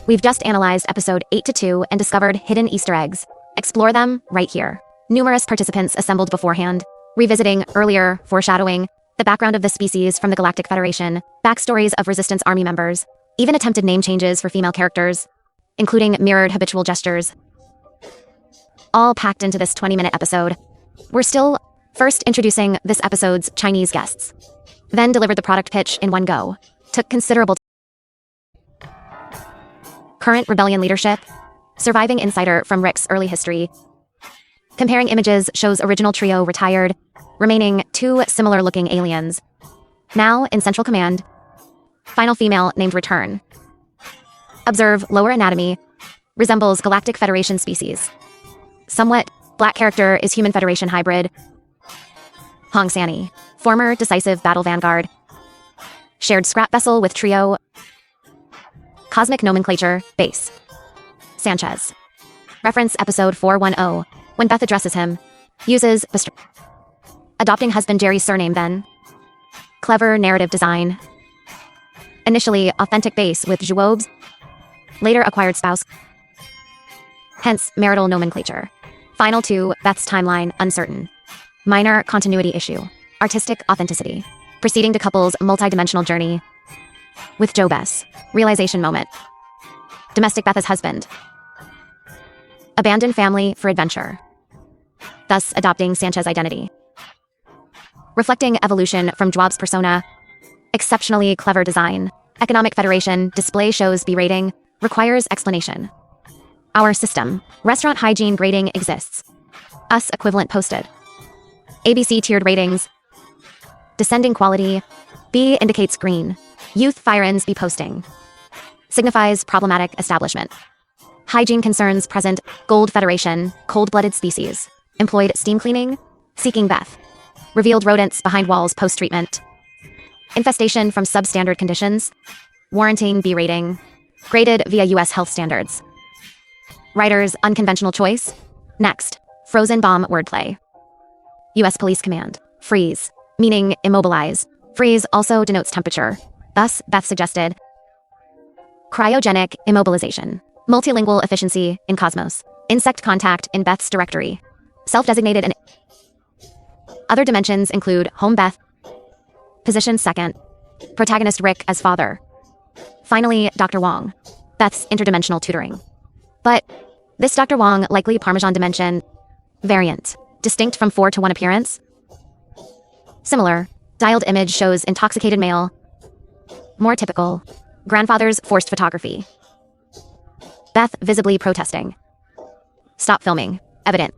We've just analyzed episode 8-2 and discovered hidden Easter eggs. Explore them right here. Numerous participants assembled beforehand, revisiting earlier foreshadowing, the background of the species from the Galactic Federation, backstories of Resistance Army members, even attempted name changes for female characters, including mirrored habitual gestures. All packed into this 20-minute episode. We're still first introducing this episode's Chinese guests, then delivered the product pitch in one go. Took considerable current rebellion leadership, surviving insider from Rick's early history. Comparing images shows original trio retired, remaining two similar-looking aliens. Now in Central Command, final female named Return. Observe lower anatomy, resembles Galactic Federation species. Somewhat black character is Human Federation hybrid. Hong Sani, former decisive battle vanguard. Shared scrap vessel with trio. Cosmic nomenclature, base. Sanchez. Reference episode 410, when Beth addresses him. Uses adopting husband Jerry's surname then. Clever narrative design. Initially authentic base with Zhuob's, later acquired spouse. Hence marital nomenclature. Final two, Beth's timeline, uncertain. Minor continuity issue. Artistic authenticity. Proceeding to couple's multi-dimensional journey. With Joe Bess. Realization moment. Domestic Beth as husband. Abandoned family for adventure. Thus adopting Sanchez identity. Reflecting evolution from Zhuob's persona. Exceptionally clever design. Economic Federation display shows B rating. Requires explanation. Our system. Restaurant hygiene grading exists. Us equivalent posted. ABC tiered ratings. Descending quality. B indicates green. Youth fire-ins be posting. Signifies problematic establishment. Hygiene concerns present. Gold Federation. Cold-blooded species. Employed steam cleaning. Seeking Beth. Revealed rodents behind walls post-treatment. Infestation from substandard conditions. Warranting B rating. Graded via U.S. health standards. Writer's unconventional choice. Next. Frozen bomb wordplay. U.S. Police Command. Freeze. Meaning immobilize. Freeze also denotes temperature. Thus, Beth suggested cryogenic immobilization. Multilingual efficiency in Cosmos. Insect contact in Beth's directory. Self-designated and other dimensions include home Beth, position second, protagonist Rick as father. Finally, Dr. Wong. Beth's interdimensional tutoring. But this Dr. Wong likely Parmesan dimension variant, distinct from 4-to-1 appearance. Similar, dialed image shows intoxicated male. More typical, grandfather's forced photography. Beth visibly protesting. Stop filming, evident.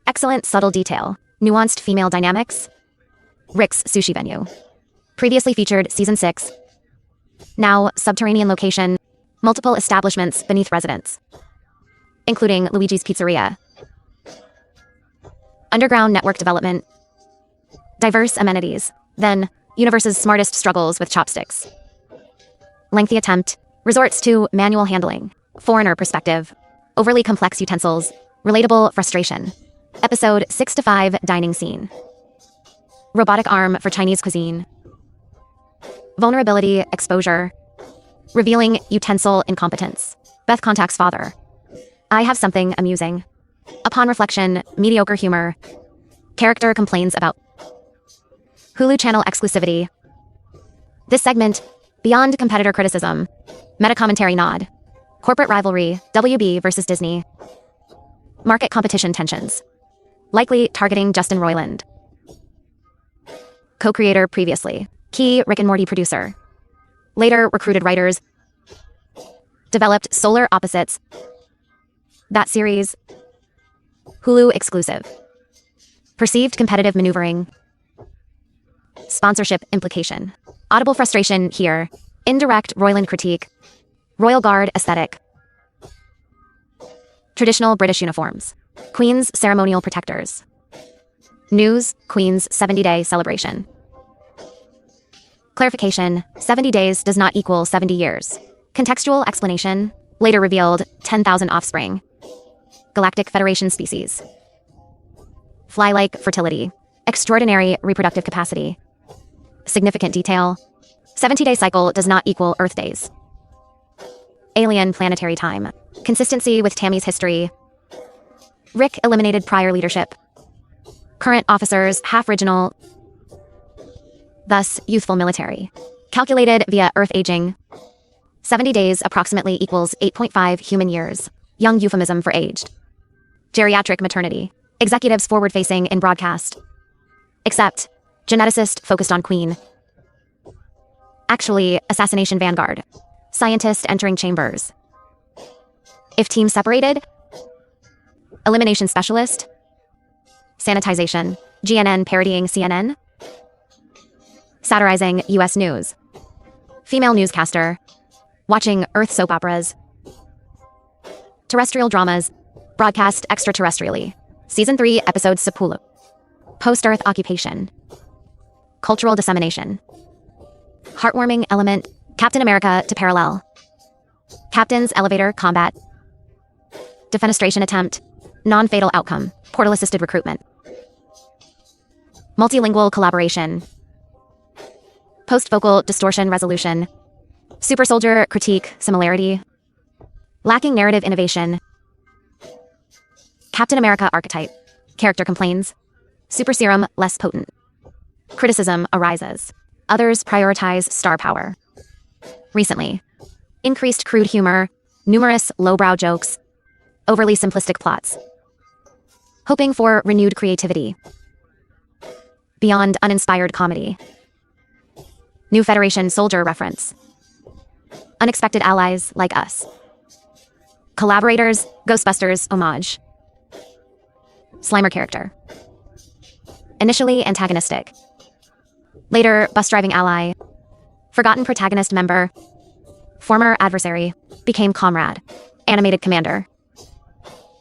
Excellent subtle detail, nuanced female dynamics. Rick's sushi venue. Previously featured season 6. Now subterranean location, multiple establishments beneath residence, including Luigi's Pizzeria. Underground network development. Diverse amenities. Then, universe's smartest struggles with chopsticks. Lengthy attempt. Resorts to manual handling. Foreigner perspective. Overly complex utensils. Relatable frustration. Episode 6-5 dining scene. Robotic arm for Chinese cuisine. Vulnerability, exposure. Revealing utensil incompetence. Beth contacts father. I have something amusing. Upon reflection, mediocre humor. Character complains about Hulu Channel exclusivity. This segment, beyond competitor criticism. Meta-commentary nod. Corporate rivalry, WB versus Disney. Market competition tensions. Likely targeting Justin Roiland. Co-creator previously. Key Rick and Morty producer. Later recruited writers. Developed Solar Opposites. That series. Hulu exclusive. Perceived competitive maneuvering. Sponsorship implication. Audible frustration here. Indirect Roiland critique. Royal Guard aesthetic. Traditional British uniforms. Queen's ceremonial protectors. News, Queen's 70-day celebration. Clarification, 70 days does not equal 70 years. Contextual explanation, later revealed 10,000 offspring. Galactic Federation species. Fly-like fertility. Extraordinary reproductive capacity. Significant detail. 70-day cycle does not equal Earth days. Alien planetary time. Consistency with Tammy's history. Rick eliminated prior leadership. Current officers, half regional, thus youthful military. Calculated via Earth aging. 70 days approximately equals 8.5 human years. Young euphemism for aged. Geriatric maternity. Executives forward-facing in broadcast. Except, geneticist focused on Queen. Actually, assassination vanguard. Scientist entering chambers. If teams separated, elimination specialist. Sanitization. GNN parodying CNN. Satirizing U.S. news. Female newscaster. Watching Earth soap operas. Terrestrial dramas. Broadcast extraterrestrially. Season 3, episode Sepulu. Post-Earth occupation. Cultural dissemination. Heartwarming element. Captain America to parallel. Captain's elevator combat. Defenestration attempt. Non-fatal outcome. Portal-assisted recruitment. Multilingual collaboration. Post-vocal distortion resolution. Super soldier critique similarity. Lacking narrative innovation. Captain America archetype. Character complains. Super serum less potent. Criticism arises. Others prioritize star power. Recently. Increased crude humor. Numerous lowbrow jokes. Overly simplistic plots. Hoping for renewed creativity. Beyond uninspired comedy. New Federation soldier reference. Unexpected allies like us. Collaborators, Ghostbusters homage. Slimer character. Initially antagonistic. Later, bus-driving ally. Forgotten protagonist member. Former adversary. Became comrade. Animated commander.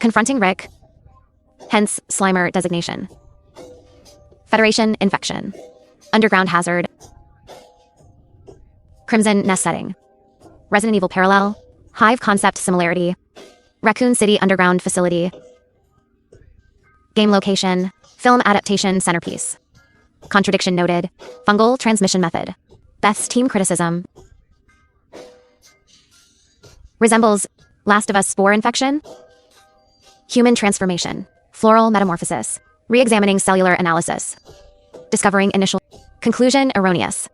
Confronting Rick. Hence, Slimer designation. Federation infection. Underground hazard. Crimson nest setting. Resident Evil parallel. Hive concept similarity. Raccoon City underground facility. Game location. Film adaptation centerpiece. Contradiction noted. Fungal transmission method. Beth's team criticism. Resembles Last of Us spore infection. Human transformation. Floral metamorphosis. Re-examining cellular analysis. Discovering initial. Conclusion erroneous.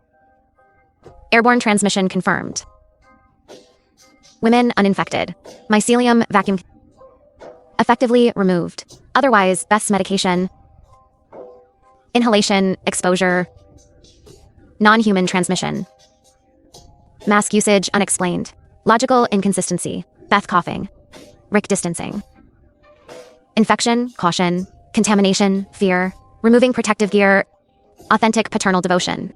Airborne transmission confirmed. Women uninfected. Mycelium vacuum. Effectively removed. Otherwise, Beth's medication. Inhalation, exposure. Non-human transmission. Mask usage unexplained. Logical inconsistency. Beth coughing. Rick distancing. Infection, caution. Contamination, fear. Removing protective gear. Authentic paternal devotion.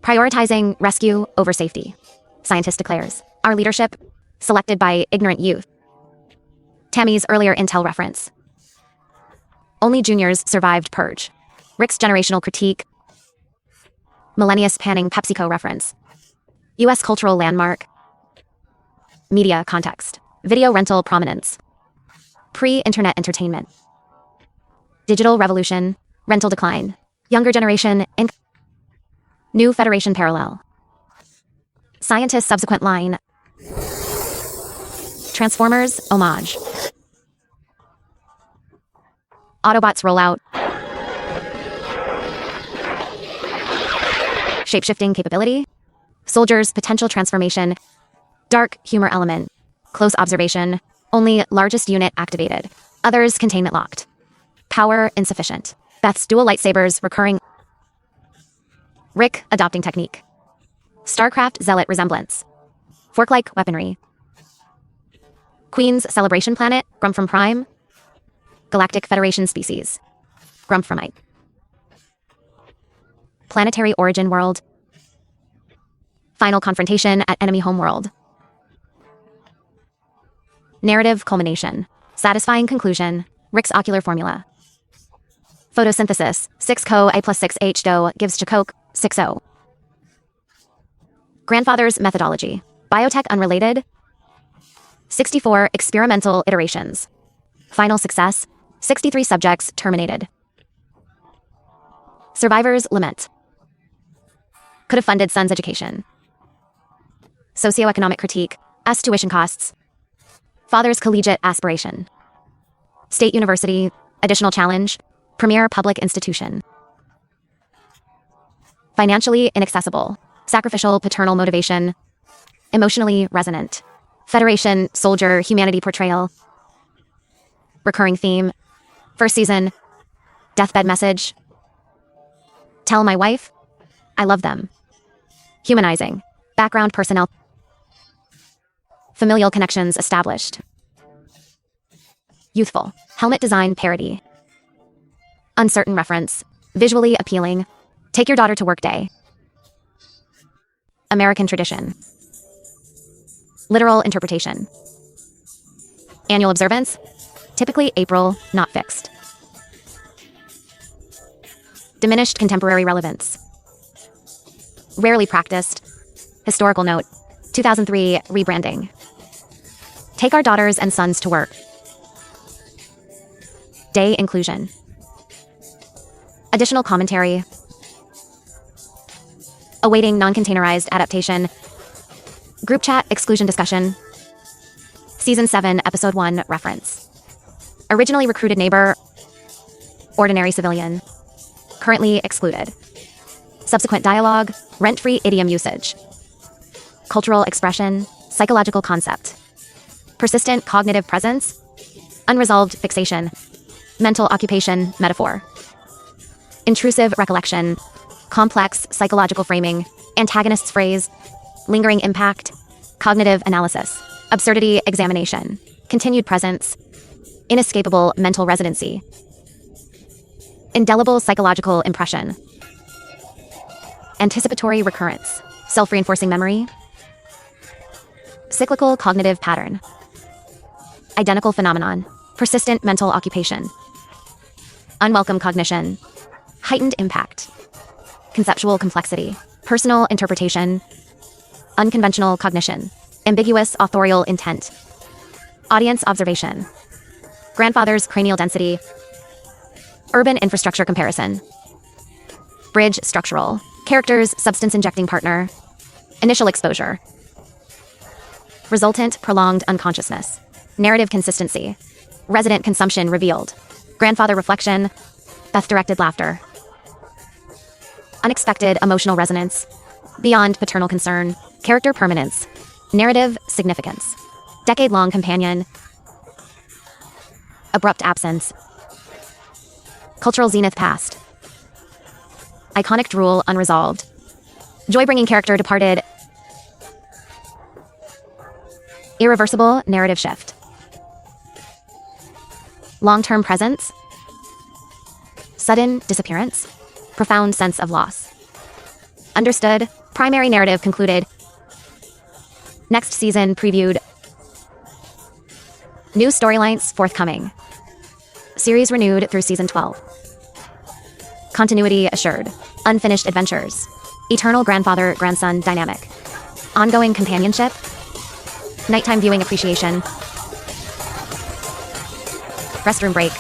Prioritizing rescue over safety. Scientist declares. Our leadership. Selected by ignorant youth. Tammy's earlier intel reference. Only juniors survived purge. Rick's generational critique. Millennius panning PepsiCo reference. U.S. cultural landmark. Media context. Video rental prominence. Pre-internet entertainment. Digital revolution. Rental decline. Younger generation. New Federation parallel. Scientist subsequent line. Transformers homage. Autobots rollout. Shapeshifting capability. Soldiers potential transformation. Dark humor element. Close observation. Only largest unit activated. Others containment locked. Power insufficient. Beth's dual lightsabers recurring. Rick adopting technique. Starcraft zealot resemblance. Fork-like weaponry. Queen's celebration planet, Grum from Prime. Galactic Federation species. Grumframite. Planetary origin world. Final confrontation at enemy homeworld. Narrative culmination. Satisfying conclusion. Rick's ocular formula. Photosynthesis. 6-Co A plus 6H-DO gives Jacoke 6-O. Grandfather's methodology. Biotech unrelated. 64 experimental iterations. Final success. 63 subjects terminated. Survivors lament. Could have funded son's education. Socioeconomic critique. S. Tuition costs. Father's collegiate aspiration. State university, additional challenge, premier public institution. Financially inaccessible, sacrificial paternal motivation, emotionally resonant. Federation, soldier, humanity portrayal. Recurring theme, first season, deathbed message. Tell my wife, I love them. Humanizing, background personnel. Familial connections established. Youthful, helmet design parody. Uncertain reference, visually appealing. Take your daughter to work day. American tradition. Literal interpretation. Annual observance, typically April, not fixed. Diminished contemporary relevance. Rarely practiced. Historical note, 2003 rebranding. Take our daughters and sons to work. Day inclusion. Additional commentary. Awaiting non-containerized adaptation. Group chat exclusion discussion. Season 7, Episode 1 reference. Originally recruited neighbor. Ordinary civilian. Currently excluded. Subsequent dialogue. Rent-free idiom usage. Cultural expression. Psychological concept. Persistent cognitive presence. Unresolved fixation. Mental occupation, metaphor. Intrusive recollection. Complex psychological framing. Antagonist's phrase. Lingering impact. Cognitive analysis. Absurdity examination. Continued presence. Inescapable mental residency. Indelible psychological impression. Anticipatory recurrence. Self-reinforcing memory. Cyclical cognitive pattern. Identical phenomenon. Persistent mental occupation. Unwelcome cognition. Heightened impact. Conceptual complexity. Personal interpretation. Unconventional cognition. Ambiguous authorial intent. Audience observation. Grandfather's cranial density. Urban infrastructure comparison. Bridge structural. Character's substance injecting partner. Initial exposure. Resultant prolonged unconsciousness. Narrative consistency. Resident consumption revealed. Grandfather reflection. Beth-directed laughter. Unexpected emotional resonance. Beyond paternal concern. Character permanence. Narrative significance. Decade-long companion. Abrupt absence. Cultural zenith past. Iconic drool unresolved. Joy-bringing character departed. Irreversible narrative shift. Long-term presence. Sudden disappearance. Profound sense of loss. Understood. Primary narrative concluded. Next season previewed. New storylines forthcoming. Series renewed through season 12. Continuity assured. Unfinished adventures. Eternal grandfather-grandson dynamic. Ongoing companionship. Nighttime viewing appreciation. Restroom break.